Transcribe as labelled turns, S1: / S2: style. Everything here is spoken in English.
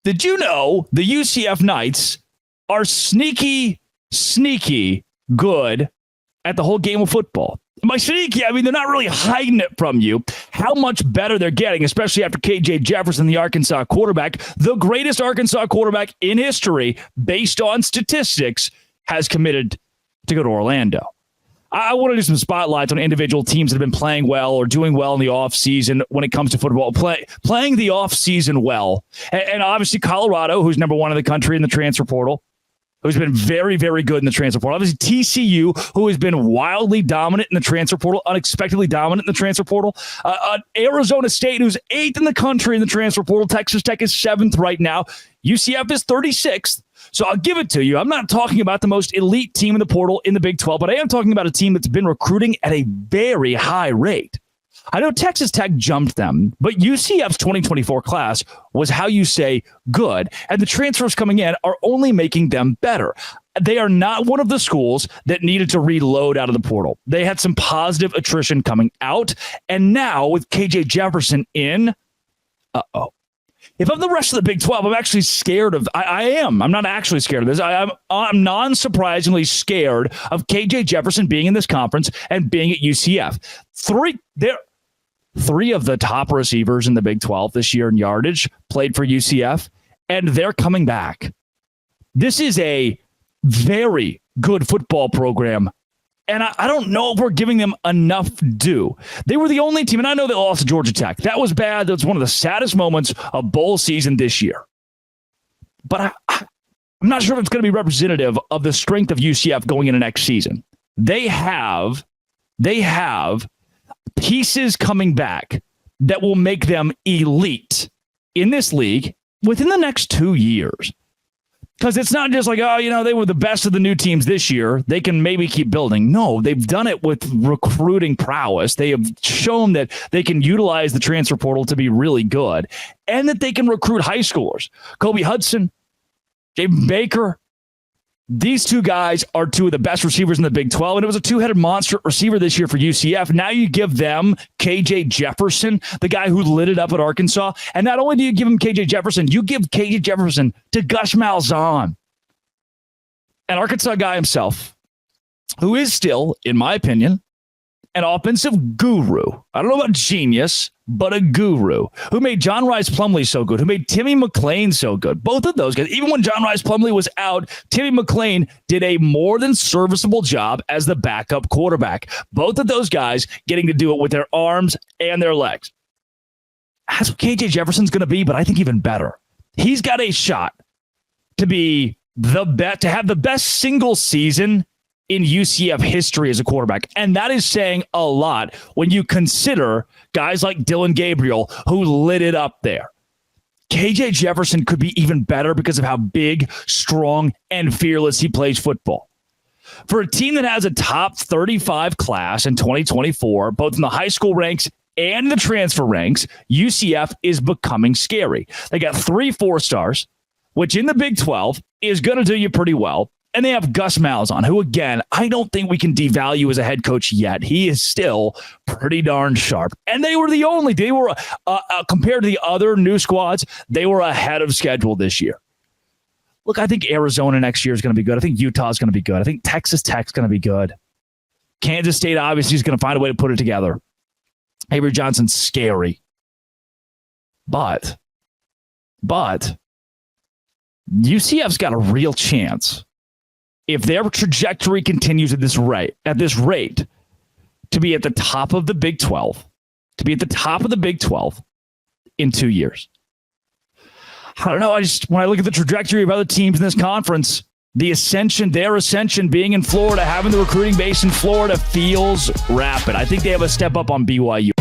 S1: Did you know the UCF Knights are sneaky good at the whole game of football? And by sneaky, I mean they're not really hiding it from you. How much better they're getting, especially after KJ Jefferson, the Arkansas quarterback, the greatest Arkansas quarterback in history, based on statistics, has committed to go to Orlando. I want to do some spotlights on individual teams that have been playing well or doing well in the offseason when it comes to football, playing the offseason well. And obviously Colorado, who's number one in the country in the transfer portal, who's been very, very good in the transfer portal. Obviously TCU, who has been wildly dominant in the transfer portal, unexpectedly dominant in the transfer portal. Arizona State, who's 8th in the country in the transfer portal. Texas Tech is 7th right now. UCF is 36th. So I'll give it to you. I'm not talking about the most elite team in the portal in the Big 12, but I am talking about a team that's been recruiting at a very high rate. I know Texas Tech jumped them, but UCF's 2024 class was how you say good, and the transfers coming in are only making them better. They are not one of the schools that needed to reload out of the portal. They had some positive attrition coming out, and now with KJ Jefferson in, if I'm the rest of the Big 12, I'm actually scared of. I am. I'm not actually scared of this. I'm non-surprisingly scared of KJ Jefferson being in this conference and being at UCF. Three of the top receivers in the Big 12 this year in yardage played for UCF, and they're coming back. This is a very good football program, and I don't know if we're giving them enough due. They were the only team, and I know they lost to Georgia Tech. That was bad. That was one of the saddest moments of bowl season this year. But I'm not sure if it's going to be representative of the strength of UCF going into next season. They have pieces coming back that will make them elite in this league within the next 2 years. Because it's not just like, they were the best of the new teams this year. They can maybe keep building. No, they've done it with recruiting prowess. They have shown that they can utilize the transfer portal to be really good and that they can recruit high schoolers. Kobe Hudson, Jaden Baker. These two guys are two of the best receivers in the Big 12, and it was a two-headed monster receiver this year for UCF. Now you give them KJ Jefferson, the guy who lit it up at Arkansas, and not only do you give him KJ Jefferson, you give KJ Jefferson to Gus Malzahn, an Arkansas guy himself, who is still, in my opinion, an offensive guru. I don't know about genius, but a guru who made John Rice Plumlee so good, who made Timmy McClain so good. Both of those guys, even when John Rice Plumlee was out, Timmy McClain did a more than serviceable job as the backup quarterback. Both of those guys getting to do it with their arms and their legs. That's what KJ Jefferson's going to be, but I think even better. He's got a shot to be the best, to have the best single season in UCF history as a quarterback. And that is saying a lot when you consider guys like Dylan Gabriel who lit it up there. KJ Jefferson could be even better because of how big, strong, and fearless he plays football. For a team that has a top 35 class in 2024, both in the high school ranks and the transfer ranks, UCF is becoming scary. They got 3 4-stars, which in the Big 12 is going to do you pretty well. And they have Gus Malzahn, who, again, I don't think we can devalue as a head coach yet. He is still pretty darn sharp. And they were compared to the other new squads, they were ahead of schedule this year. Look, I think Arizona next year is going to be good. I think Utah is going to be good. I think Texas Tech is going to be good. Kansas State, obviously, is going to find a way to put it together. Avery Johnson's scary. But UCF's got a real chance, if their trajectory continues at this rate, to be at the top of the Big 12, in 2 years. I don't know. When I look at the trajectory of other teams in this conference, their ascension being in Florida, having the recruiting base in Florida feels rapid. I think they have a step up on BYU.